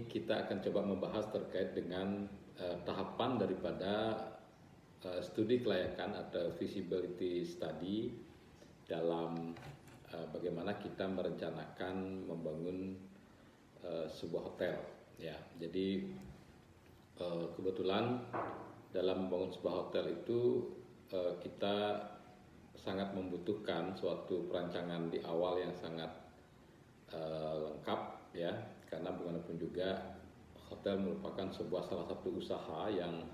Kita akan coba membahas terkait dengan tahapan daripada studi kelayakan atau feasibility study dalam bagaimana kita merencanakan membangun sebuah hotel. Ya, jadi kebetulan dalam membangun sebuah hotel itu kita sangat membutuhkan suatu perancangan di awal yang sangat lengkap, ya, karena bagaimanapun juga hotel merupakan salah satu usaha yang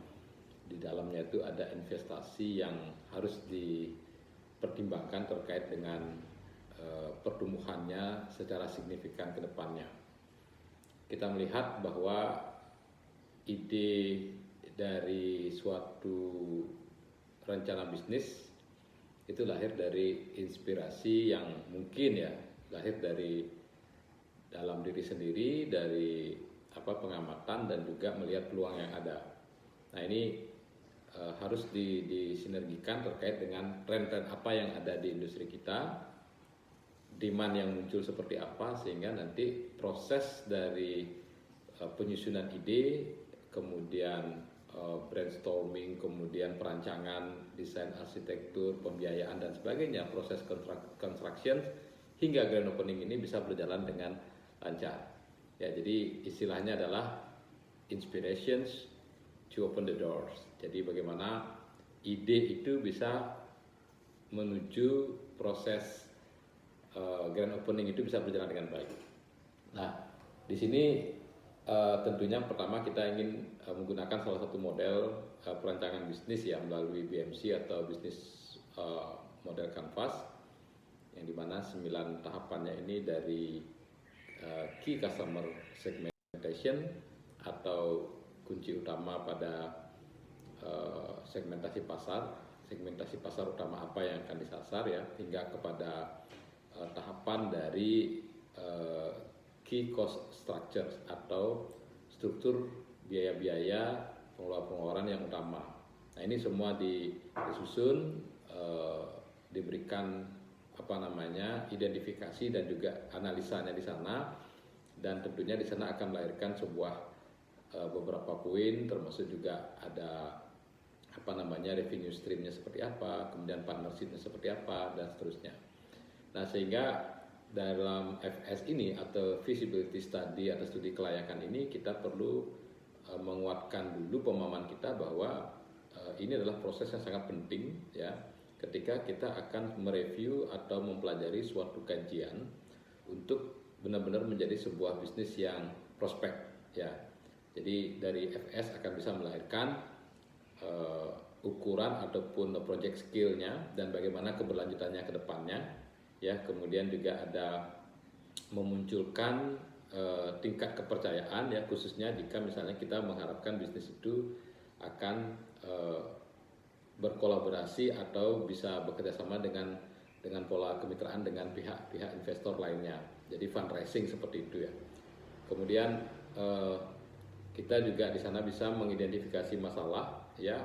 di dalamnya itu ada investasi yang harus dipertimbangkan terkait dengan pertumbuhannya secara signifikan ke depannya. Kita melihat bahwa ide dari suatu rencana bisnis itu lahir dari inspirasi yang mungkin ya lahir dari dalam diri sendiri, dari pengamatan dan juga melihat peluang yang ada. Nah, ini harus disinergikan terkait dengan tren-tren apa yang ada di industri kita, demand yang muncul seperti apa, sehingga nanti proses dari penyusunan ide, kemudian brainstorming, kemudian perancangan, desain arsitektur, pembiayaan dan sebagainya, proses construction hingga grand opening ini bisa berjalan dengan lancar. Ya, jadi istilahnya adalah inspirations to open the doors. Jadi bagaimana ide itu bisa menuju proses grand opening itu bisa berjalan dengan baik. Nah, di sini tentunya pertama kita ingin menggunakan salah satu model perancangan bisnis ya melalui BMC atau bisnis model canvas, yang dimana 9 tahapannya ini dari key customer segmentation atau kunci utama pada segmentasi pasar utama apa yang akan disasar ya, hingga kepada tahapan dari key cost structure atau struktur biaya-biaya pengeluaran yang utama. Nah, ini semua disusun, diberikan identifikasi dan juga analisanya di sana, dan tentunya di sana akan melahirkan sebuah beberapa poin, termasuk juga ada revenue streamnya seperti apa, kemudian partnershipnya seperti apa dan seterusnya. Nah, sehingga dalam FS ini atau feasibility study atau studi kelayakan ini kita perlu menguatkan dulu pemahaman kita bahwa ini adalah proses yang sangat penting ya, ketika kita akan mereview atau mempelajari suatu kajian untuk benar-benar menjadi sebuah bisnis yang prospek ya. Jadi dari FS akan bisa melahirkan ukuran ataupun project skill-nya dan bagaimana keberlanjutannya ke depannya ya. Kemudian juga ada memunculkan tingkat kepercayaan ya, khususnya jika misalnya kita mengharapkan bisnis itu akan berkolaborasi atau bisa bekerja sama dengan pola kemitraan dengan pihak investor lainnya. Jadi fundraising seperti itu ya. Kemudian kita juga di sana bisa mengidentifikasi masalah ya,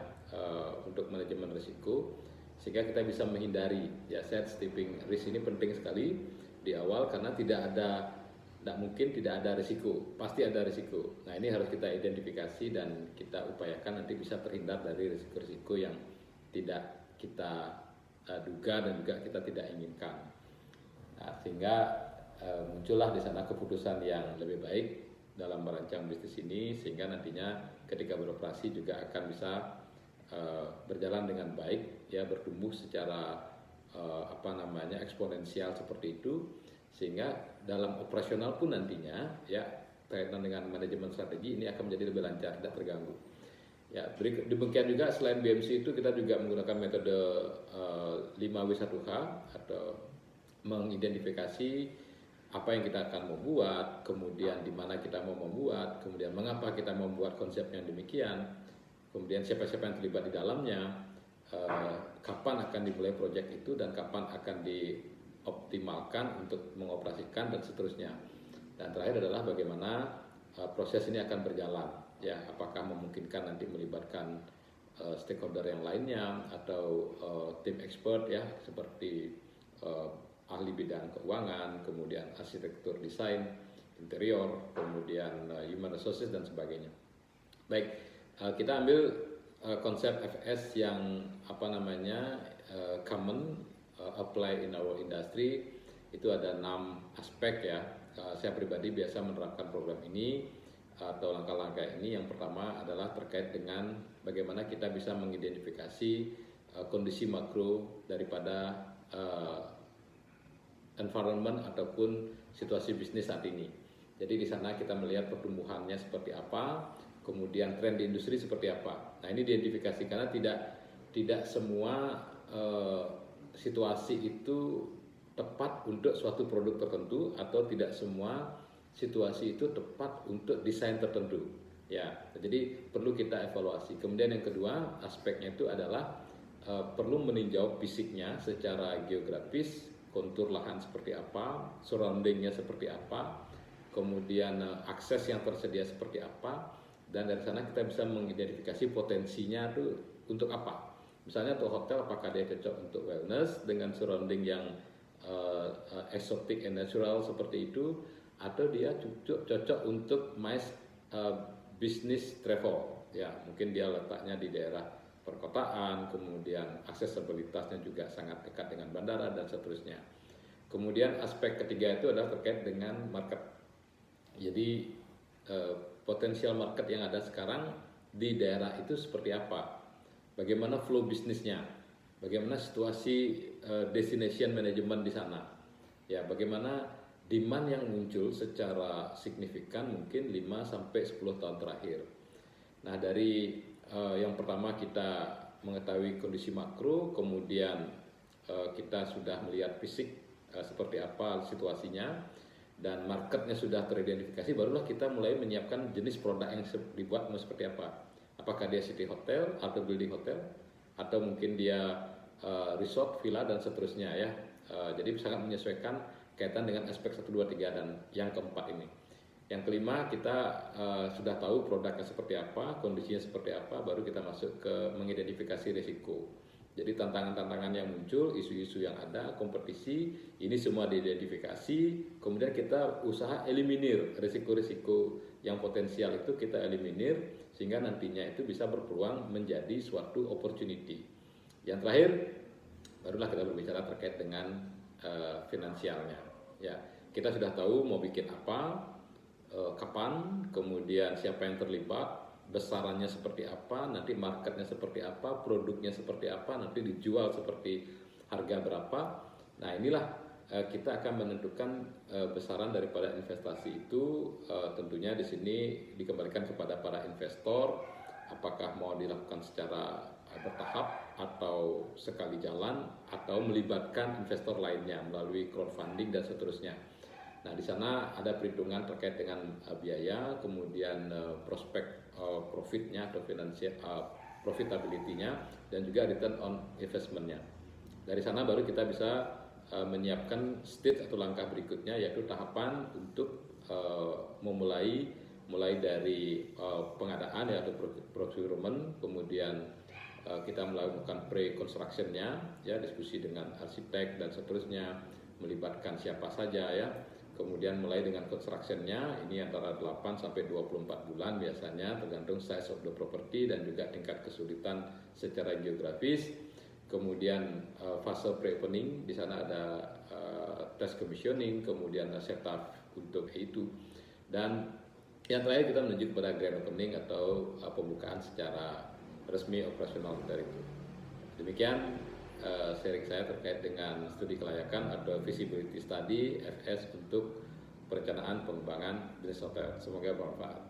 untuk manajemen risiko, sehingga kita bisa menghindari ya. Set stepping risk ini penting sekali di awal, karena tidak mungkin tidak ada risiko, pasti ada risiko. Nah, ini harus kita identifikasi dan kita upayakan nanti bisa terhindar dari risiko-risiko yang tidak kita duga dan juga kita tidak inginkan. Nah, sehingga muncullah di sana keputusan yang lebih baik dalam merancang bisnis ini, sehingga nantinya ketika beroperasi juga akan bisa berjalan dengan baik ya, bertumbuh secara eksponensial seperti itu, sehingga dalam operasional pun nantinya ya, kaitan dengan manajemen strategi ini akan menjadi lebih lancar, tidak terganggu. Ya, demikian juga selain BMC itu kita juga menggunakan metode 5W1H atau mengidentifikasi apa yang kita akan membuat, kemudian di mana kita mau membuat, kemudian mengapa kita membuat konsep yang demikian, kemudian siapa-siapa yang terlibat di dalamnya, kapan akan dimulai proyek itu dan kapan akan dioptimalkan untuk mengoperasikan dan seterusnya. Dan terakhir adalah bagaimana proses ini akan berjalan ya, apakah memungkinkan nanti melibatkan stakeholder yang lainnya atau tim expert ya, seperti ahli bidang keuangan, kemudian arsitektur desain, interior, kemudian human resources dan sebagainya. Baik, kita ambil konsep FS yang common apply in our industry. Itu ada 6 aspek ya. Saya pribadi biasa menerapkan program ini atau langkah-langkah ini. Yang pertama adalah terkait dengan bagaimana kita bisa mengidentifikasi kondisi makro daripada environment ataupun situasi bisnis saat ini. Jadi di sana kita melihat pertumbuhannya seperti apa, kemudian tren di industri seperti apa. Nah, ini diidentifikasi karena tidak semua situasi itu tepat untuk suatu produk tertentu, atau tidak semua situasi itu tepat untuk desain tertentu. Ya, jadi perlu kita evaluasi. Kemudian yang kedua, aspeknya itu adalah perlu meninjau fisiknya secara geografis, kontur lahan seperti apa, surroundingnya seperti apa, kemudian akses yang tersedia seperti apa, dan dari sana kita bisa mengidentifikasi potensinya itu untuk apa. Misalnya untuk hotel, apakah dia cocok untuk wellness dengan surrounding yang exotic and natural seperti itu, atau dia cocok untuk mass business travel. Ya, mungkin dia letaknya di daerah perkotaan, kemudian aksesibilitasnya juga sangat dekat dengan bandara dan seterusnya. Kemudian aspek ketiga itu adalah terkait dengan market. Jadi potensial market yang ada sekarang di daerah itu seperti apa? Bagaimana flow bisnisnya? Bagaimana situasi destination management di sana? Ya, bagaimana demand yang muncul secara signifikan mungkin 5-10 tahun terakhir. Nah, dari yang pertama kita mengetahui kondisi makro, kemudian kita sudah melihat fisik seperti apa situasinya, dan marketnya sudah teridentifikasi, barulah kita mulai menyiapkan jenis produk yang dibuat mau seperti apa. Apakah dia city hotel atau building hotel, atau mungkin dia resort, villa dan seterusnya ya. Jadi sangat menyesuaikan kaitan dengan aspek 1, 2, 3 dan yang keempat ini. Yang kelima, kita sudah tahu produknya seperti apa, kondisinya seperti apa, baru kita masuk ke mengidentifikasi risiko. Jadi tantangan-tantangan yang muncul, isu-isu yang ada, kompetisi, ini semua diidentifikasi, kemudian kita usaha eliminir risiko-risiko yang potensial itu kita eliminir, sehingga nantinya itu bisa berpeluang menjadi suatu opportunity. Yang terakhir, barulah kita berbicara terkait dengan finansialnya. Ya, kita sudah tahu mau bikin apa, kapan, kemudian siapa yang terlibat, besarannya seperti apa, nanti marketnya seperti apa, produknya seperti apa, nanti dijual seperti harga berapa. Nah, inilah kita akan menentukan besaran daripada investasi itu. Tentunya di sini dikembalikan kepada para investor, apakah mau dilakukan secara bertahap atau sekali jalan, atau melibatkan investor lainnya melalui crowdfunding dan seterusnya. Nah, di sana ada perhitungan terkait dengan biaya, kemudian prospek profitnya atau profitability-nya, dan juga return on investment-nya. Dari sana baru kita bisa menyiapkan stage atau langkah berikutnya, yaitu tahapan untuk mulai dari pengadaan ya, atau procurement, kemudian kita melakukan pre-construction-nya, ya, diskusi dengan arsitek dan seterusnya, melibatkan siapa saja ya. Kemudian mulai dengan construction-nya, ini antara 8-24 bulan biasanya, tergantung size of the property dan juga tingkat kesulitan secara geografis. Kemudian fase pre-opening, di sana ada test commissioning, kemudian setup untuk itu. Dan yang terakhir kita menuju kepada grand opening atau pembukaan secara resmi operasional dari itu. Demikian sharing saya terkait dengan studi kelayakan atau feasibility study FS untuk perencanaan pengembangan bisnis hotel. Semoga bermanfaat.